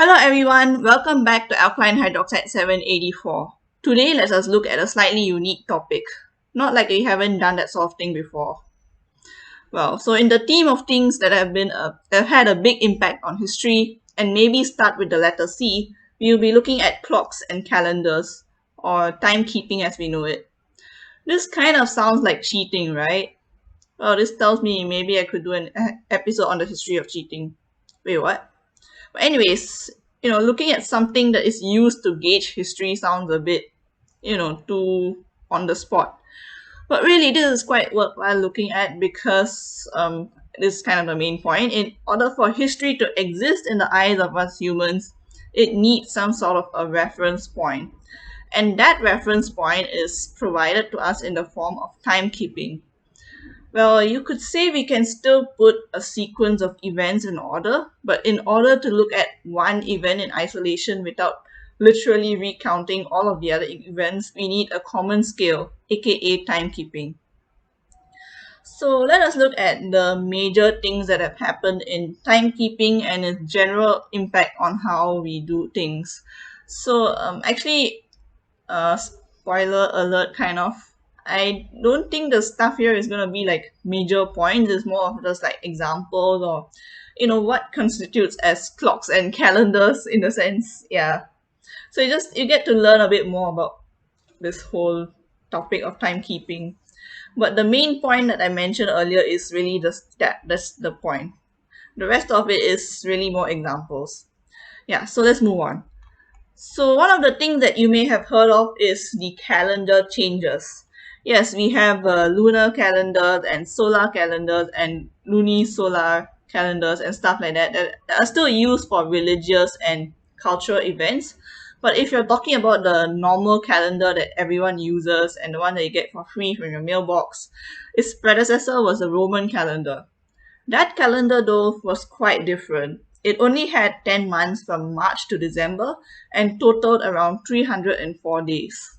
Hello everyone, welcome back to alkaline hydroxide 784. Today let us look at a slightly unique topic. Not like we haven't done that sort of thing before. Well, so in the theme of things that have had a big impact on history and maybe start with the letter C, we will be looking at clocks and calendars, or timekeeping as we know it. This kind of sounds like cheating, right? Well, this tells me maybe I could do an episode on the history of cheating. Wait, what? But anyways, looking at something that is used to gauge history sounds a bit, too on the spot. But really, this is quite worthwhile looking at because this is kind of the main point. In order for history to exist in the eyes of us humans, it needs some sort of a reference point. And that reference point is provided to us in the form of timekeeping. Well, you could say we can still put a sequence of events in order, but in order to look at one event in isolation without literally recounting all of the other events, we need a common scale, aka timekeeping. So let us look at the major things that have happened in timekeeping and its general impact on how we do things. So spoiler alert kind of, I don't think the stuff here is going to be like major points. It's more of just like examples or what constitutes as clocks and calendars in a sense. Yeah, so you get to learn a bit more about this whole topic of timekeeping. But the main point that I mentioned earlier is really just that's the point. The rest of it is really more examples. Yeah, so let's move on. So one of the things that you may have heard of is the calendar changes. Yes, we have lunar calendars and solar calendars and lunisolar calendars and stuff like that are still used for religious and cultural events. But if you're talking about the normal calendar that everyone uses and the one that you get for free from your mailbox, its predecessor was the Roman calendar. That calendar, though, was quite different. It only had 10 months from March to December and totaled around 304 days.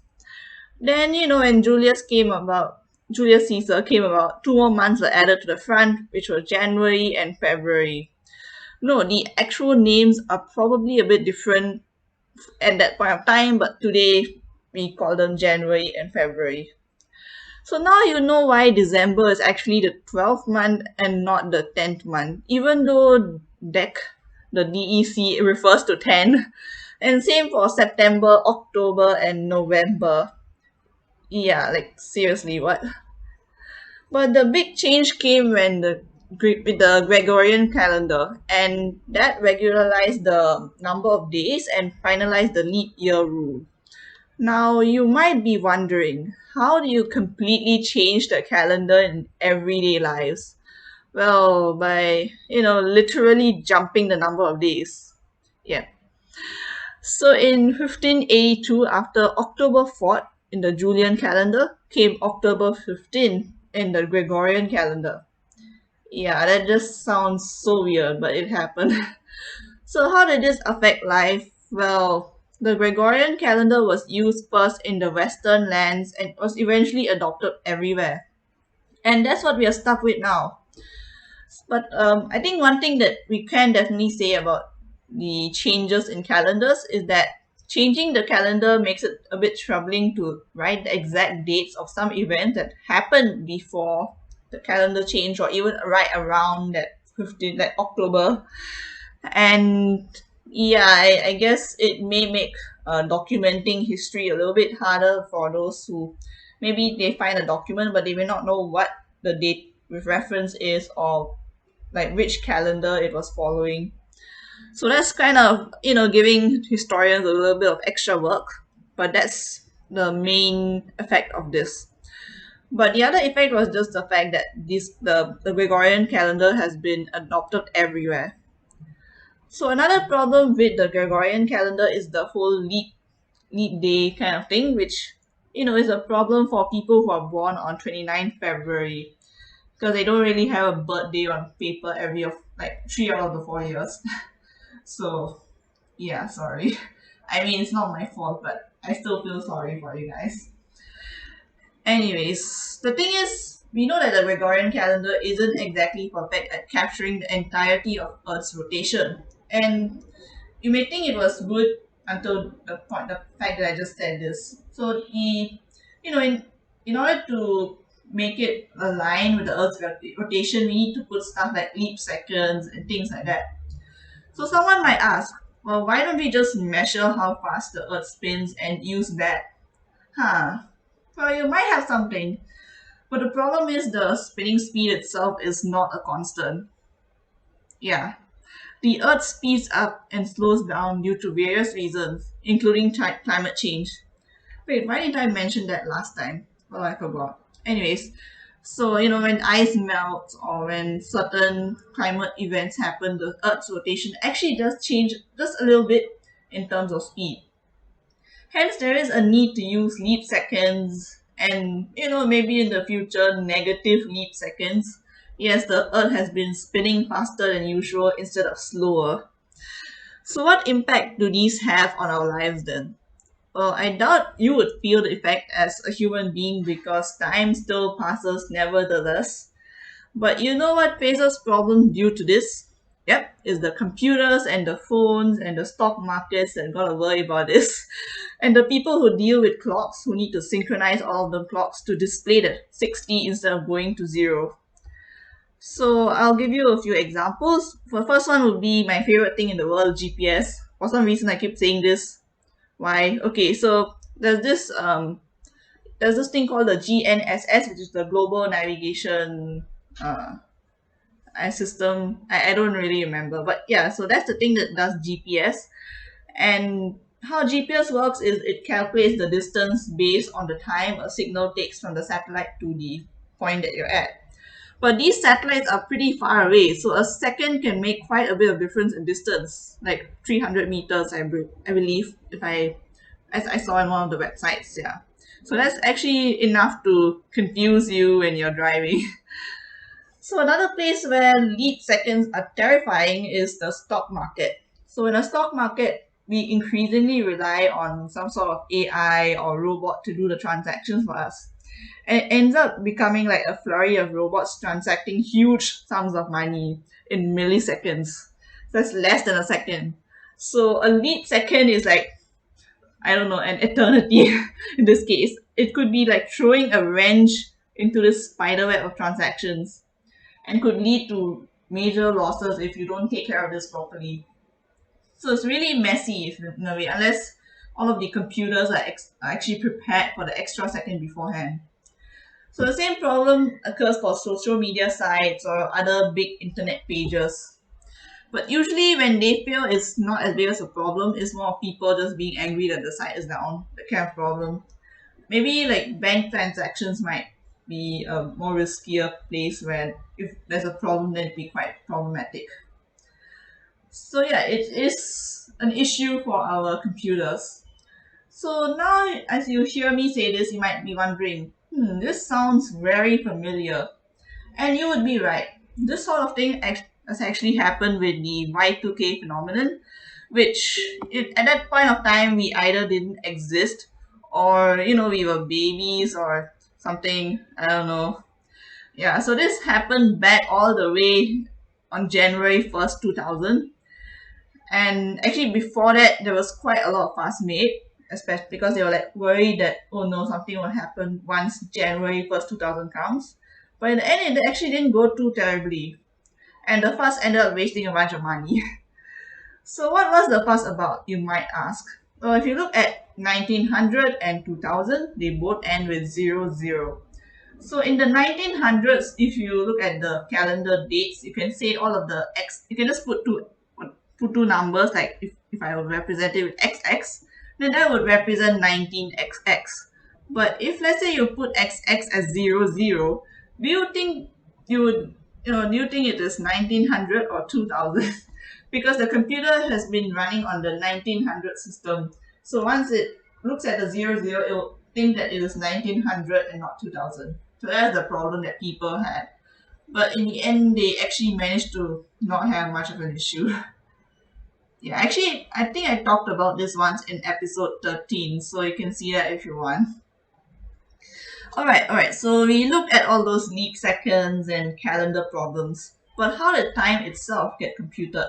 Then, when Julius Caesar came about, two more months were added to the front, which were January and February. No, the actual names are probably a bit different at that point of time, but today we call them January and February. So now you know why December is actually the 12th month and not the 10th month, even though the DEC refers to 10. And same for September, October, and November. Yeah, like seriously, what? But the big change came when with the Gregorian calendar, and that regularized the number of days and finalized the leap year rule. Now, you might be wondering, how do you completely change the calendar in everyday lives? Well, by, literally jumping the number of days. Yeah. So in 1582, after October 4th in the Julian calendar, came October 15th in the Gregorian calendar. Yeah, that just sounds so weird, but it happened. So how did this affect life? Well, the Gregorian calendar was used first in the Western lands and was eventually adopted everywhere. And that's what we are stuck with now. But I think one thing that we can definitely say about the changes in calendars is that changing the calendar makes it a bit troubling to write the exact dates of some events that happened before the calendar change or even right around that 15 like October. And yeah, I guess it may make documenting history a little bit harder for those who maybe they find a document but they may not know what the date with reference is or like which calendar it was following. So that's kind of, giving historians a little bit of extra work, but that's the main effect of this. But the other effect was just the fact that the Gregorian calendar has been adopted everywhere. So another problem with the Gregorian calendar is the whole leap day kind of thing, which is a problem for people who are born on 29th February because they don't really have a birthday on paper every of like 3 out of the 4 years. So yeah, sorry. I mean, it's not my fault, but I still feel sorry for you guys. Anyways, the thing is, we know that the Gregorian calendar isn't exactly perfect at capturing the entirety of Earth's rotation. And you may think it was good until the fact that I just said this. So in order to make it align with the Earth's rotation, we need to put stuff like leap seconds and things like that. So someone might ask, well, why don't we just measure how fast the Earth spins and use that? Huh. Well, you might have something, but the problem is the spinning speed itself is not a constant. Yeah. The Earth speeds up and slows down due to various reasons, including climate change. Wait, why didn't I mention that last time? Well, I forgot. Anyways, so when ice melts or when certain climate events happen, the Earth's rotation actually does change just a little bit in terms of speed. Hence, there is a need to use leap seconds and, maybe in the future, negative leap seconds. Yes, the Earth has been spinning faster than usual instead of slower. So, what impact do these have on our lives then? Well, I doubt you would feel the effect as a human being because time still passes nevertheless. But you know what faces problems due to this? Yep, it's the computers and the phones and the stock markets that gotta worry about this. And the people who deal with clocks who need to synchronize all of the clocks to display the 60 instead of going to 0. So I'll give you a few examples. The first one would be my favorite thing in the world, GPS. For some reason I keep saying this. Why? Okay, so there's this thing called the GNSS, which is the Global Navigation uh, system. I don't really remember, but yeah, so that's the thing that does GPS. And how GPS works is it calculates the distance based on the time a signal takes from the satellite to the point that you're at. But these satellites are pretty far away, so a second can make quite a bit of difference in distance, like 300 meters, I believe, as I saw in one of the websites. Yeah, so that's actually enough to confuse you when you're driving. So another place where leap seconds are terrifying is the stock market. So in a stock market, we increasingly rely on some sort of AI or robot to do the transactions for us. And it ends up becoming like a flurry of robots transacting huge sums of money in milliseconds. That's less than a second. So a leap second is like, I don't know, an eternity in this case. It could be like throwing a wrench into this spider web of transactions and could lead to major losses if you don't take care of this properly. So it's really messy if in a way, unless all of the computers are actually prepared for the extra second beforehand. So the same problem occurs for social media sites or other big internet pages. But usually when they fail, it's not as big as a problem. It's more of people just being angry that the site is down, that kind of problem. Maybe like bank transactions might be a more riskier place where if there's a problem, then it'd be quite problematic. So yeah, it is an issue for our computers. So now, as you hear me say this, you might be wondering, this sounds very familiar. And you would be right. This sort of thing has actually happened with the Y2K phenomenon, which at that point of time we either didn't exist or we were babies or something. I don't know. Yeah, so this happened back all the way on January 1st, 2000. And actually, before that, there was quite a lot of fuss made, especially because they were like worried that, oh no, something will happen once January 1st, 2000 comes. But in the end, it actually didn't go too terribly. And the fuss ended up wasting a bunch of money. So, what was the fuss about, you might ask? Well, if you look at 1900 and 2000, they both end with 00. So in the 1900s, if you look at the calendar dates, you can say all of the X, you can just put two numbers, like if I would represent it with XX, then that would represent 19XX. But if let's say you put XX as 00, do you think you would, do you think it is 1900 or 2000? Because the computer has been running on the 1900 system. So once it looks at the 00, it will think that it is 1900 and not 2000. So that's the problem that people had. But in the end, they actually managed to not have much of an issue. Yeah, actually, I think I talked about this once in episode 13, so you can see that if you want. Alright, so we looked at all those leap seconds and calendar problems. But how did time itself get computed?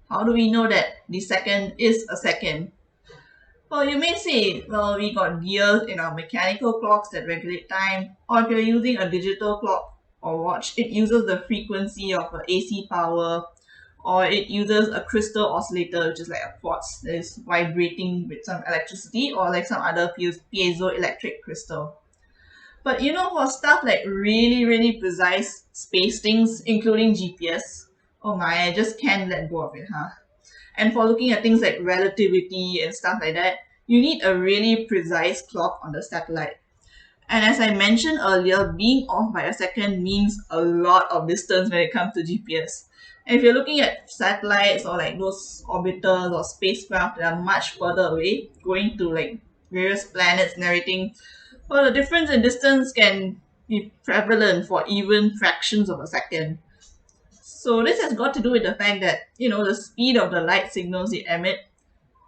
How do we know that the second is a second? Well, you may say, well, we got gears in our mechanical clocks that regulate time, or if you're using a digital clock or watch, it uses the frequency of a AC power, or it uses a crystal oscillator, which is like a quartz that is vibrating with some electricity, or like some other piezoelectric crystal. But for stuff like really, really precise space things, including GPS, oh my, I just can't let go of it, huh? And for looking at things like relativity and stuff like that, you need a really precise clock on the satellite. And as I mentioned earlier, being off by a second means a lot of distance when it comes to GPS. And if you're looking at satellites or like those orbiters or spacecraft that are much further away, going to like various planets and everything, well, the difference in distance can be prevalent for even fractions of a second. So this has got to do with the fact that, the speed of the light signals it emit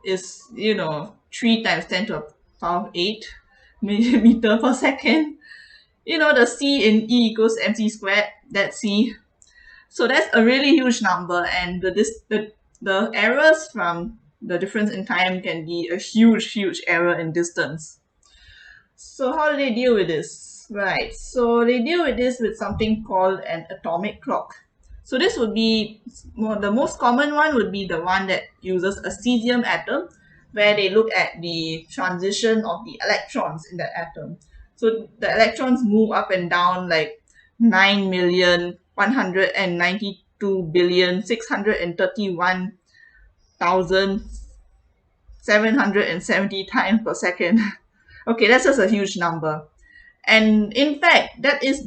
is, 3 times 10 to the power of 8 meter per second. The C in E equals mc squared, that's C. So that's a really huge number, and the errors from the difference in time can be a huge, huge error in distance. So how do they deal with this? Right, so they deal with this with something called an atomic clock. So this would be the most common one would be the one that uses a cesium atom, where they look at the transition of the electrons in that atom. So the electrons move up and down like 9,192,631,770 times per second. Okay, that's just a huge number. And in fact, this is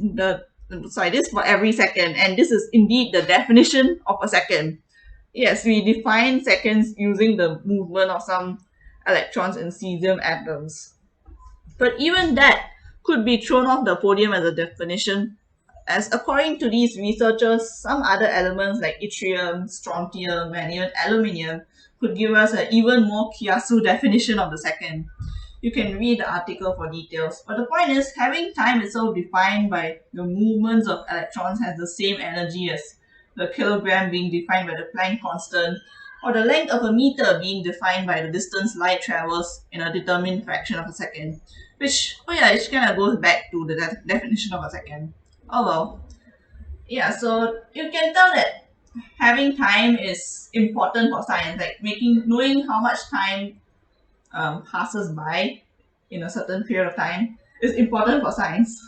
for every second, and this is indeed the definition of a second. Yes, we define seconds using the movement of some electrons in cesium atoms. But even that could be thrown off the podium as a definition, as according to these researchers, some other elements like yttrium, strontium, and even aluminium could give us an even more kiasu definition of the second. You can read the article for details. But the point is, having time itself defined by the movements of electrons has the same energy as the kilogram being defined by the Planck constant, or the length of a meter being defined by the distance light travels in a determined fraction of a second. Which, it kind of goes back to the definition of a second. Oh well. Yeah, so you can tell that having time is important for science, like knowing how much time passes by in a certain period of time is important for science.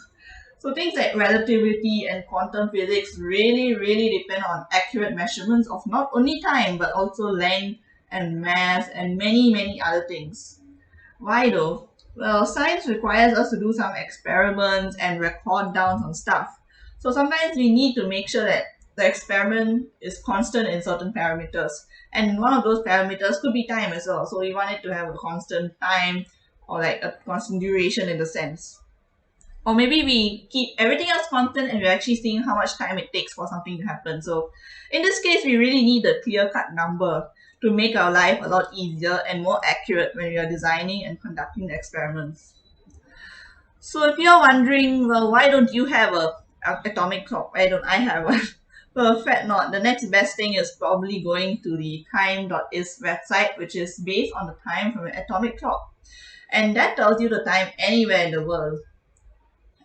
So things like relativity and quantum physics really, really depend on accurate measurements of not only time but also length and mass and many, many other things. Why though? Well, science requires us to do some experiments and record down some stuff. So sometimes we need to make sure that the experiment is constant in certain parameters. And one of those parameters could be time as well. So we want it to have a constant time or like a constant duration in the sense. Or maybe we keep everything else constant and we're actually seeing how much time it takes for something to happen. So in this case, we really need a clear-cut number to make our life a lot easier and more accurate when we are designing and conducting the experiments. So if you're wondering, well, why don't you have a atomic clock? Why don't I have one? Well, fret not. The next best thing is probably going to the time.is website, which is based on the time from an atomic clock. And that tells you the time anywhere in the world.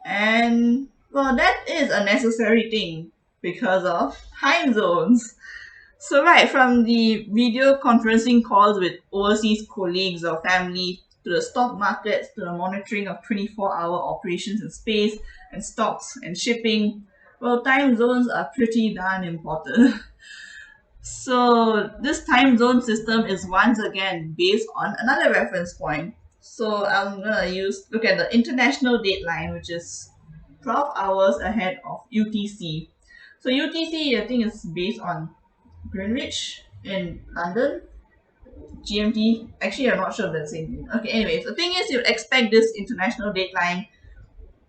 And, well, that is a necessary thing because of time zones. So right, from the video conferencing calls with overseas colleagues or family, to the stock markets, to the monitoring of 24-hour operations in space and stocks and shipping, well, time zones are pretty darn important. So this time zone system is once again based on another reference point. So I'm gonna look at the international dateline, which is 12 hours ahead of UTC. So UTC, I think, is based on Greenwich in London. GMT, actually I'm not sure if that's the same thing. Okay, anyways, the thing is, you expect this international dateline,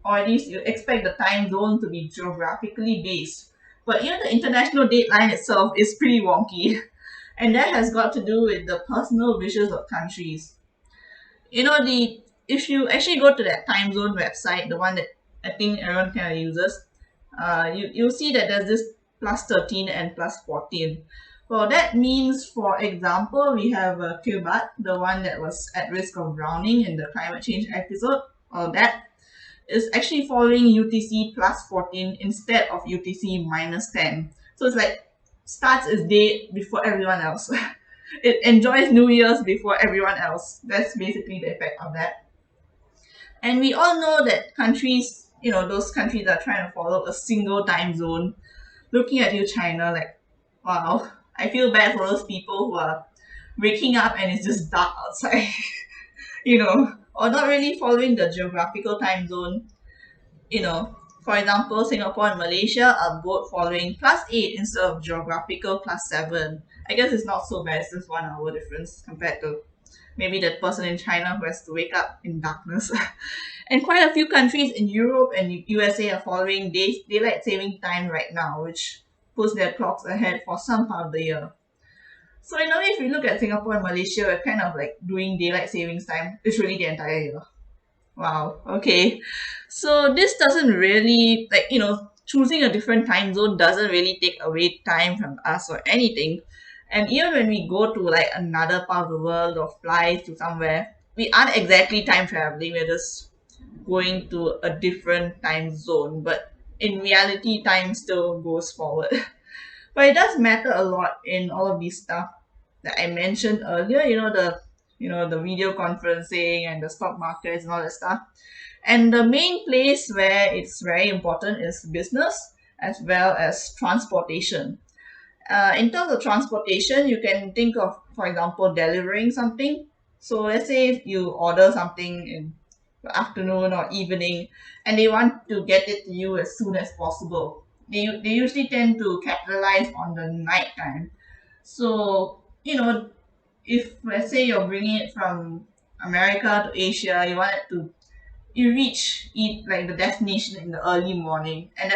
or at least you expect the time zone to be geographically based. But the international dateline itself is pretty wonky. And that has got to do with the personal wishes of countries. If you actually go to that time zone website, the one that I think everyone kind of uses, you'll see that there's this plus 13 and plus 14. Well, that means, for example, we have Quebec, the one that was at risk of drowning in the climate change episode. Well, that is actually following UTC plus 14 instead of UTC minus 10. So it's like starts its day before everyone else. It enjoys New Year's before everyone else. That's basically the effect of that. And we all know that countries, those countries that are trying to follow a single time zone, looking at you, China, like, wow, I feel bad for those people who are waking up and it's just dark outside, or not really following the geographical time zone. For example, Singapore and Malaysia are both following +8 instead of geographical +7. I guess it's not so bad, it's just 1 hour difference compared to maybe that person in China who has to wake up in darkness. And quite a few countries in Europe and USA are following daylight saving time right now, which puts their clocks ahead for some part of the year. So in a way, if we look at Singapore and Malaysia, we're kind of like doing daylight savings time literally the entire year. Wow, okay. So this doesn't really, like, choosing a different time zone doesn't really take away time from us or anything. And even when we go to like another part of the world or fly to somewhere, we aren't exactly time traveling, we're just going to a different time zone. But in reality, time still goes forward. But it does matter a lot in all of these stuff that I mentioned earlier, the video conferencing and the stock markets and all that stuff. And the main place where it's very important is business as well as transportation. In terms of transportation, you can think of, for example, delivering something. So let's say if you order something in the afternoon or evening and they want to get it to you as soon as possible. They usually tend to capitalize on the night time. So, if let's say you're bringing it from America to Asia, you reach like the destination in the early morning, and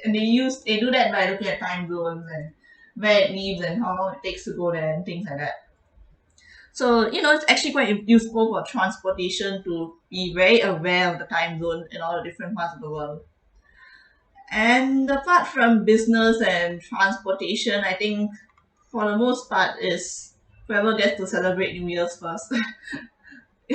they do that by looking at time zones and where it leaves and how long it takes to go there and things like that. So it's actually quite useful for transportation to be very aware of the time zone in all the different parts of the world. And apart from business and transportation, I think for the most part is whoever gets to celebrate New Year's first.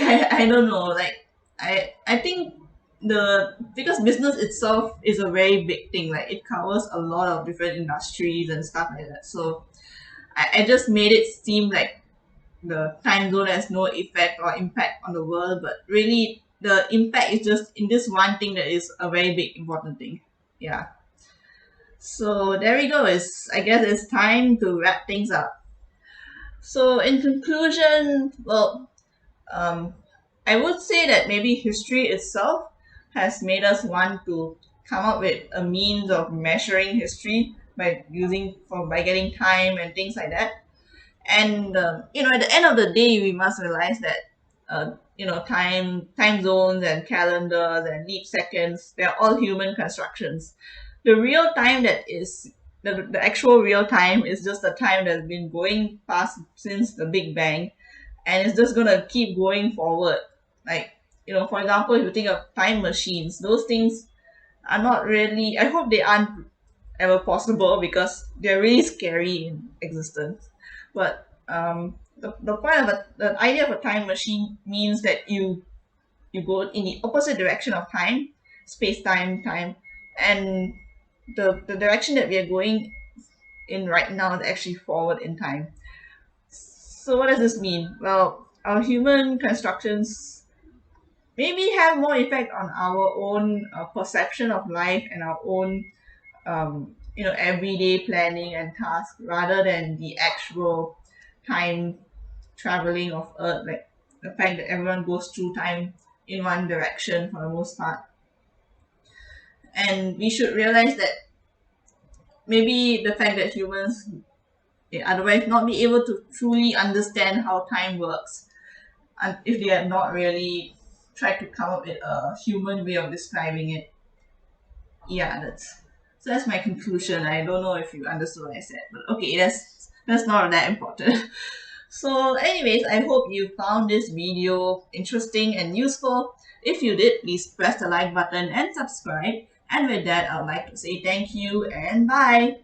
I don't know. Like I think because business itself is a very big thing. Like it covers a lot of different industries and stuff like that. So I just made it seem like the time zone has no effect or impact on the world, but really the impact is just in this one thing that is a very big important thing. Yeah. So there we go. I guess it's time to wrap things up. So in conclusion, well, um, I would say that maybe history itself has made us want to come up with a means of measuring history by getting time and things like that. And at the end of the day, we must realize that time zones and calendars and leap seconds, they're all human constructions. The real time that is the actual real time is just the time that's been going past since the Big Bang, and it's just gonna keep going forward. Like, for example, if you think of time machines, those things are not really, I hope they aren't ever possible because they're really scary in existence. But the point of the idea of a time machine means that you go in the opposite direction of time, space time, and the direction that we are going in right now is actually forward in time. So what does this mean? Well, our human constructions maybe have more effect on our own perception of life and our own everyday planning and tasks rather than the actual time traveling of Earth, like the fact that everyone goes through time in one direction for the most part. And we should realize that maybe the fact that humans otherwise not be able to truly understand how time works, and if they have not really tried to come up with a human way of describing it. Yeah, that's my conclusion. I don't know if you understood what I said, but okay, that's not that important. So anyways, I hope you found this video interesting and useful. If you did, please press the like button and subscribe. And with that, I would like to say thank you and bye.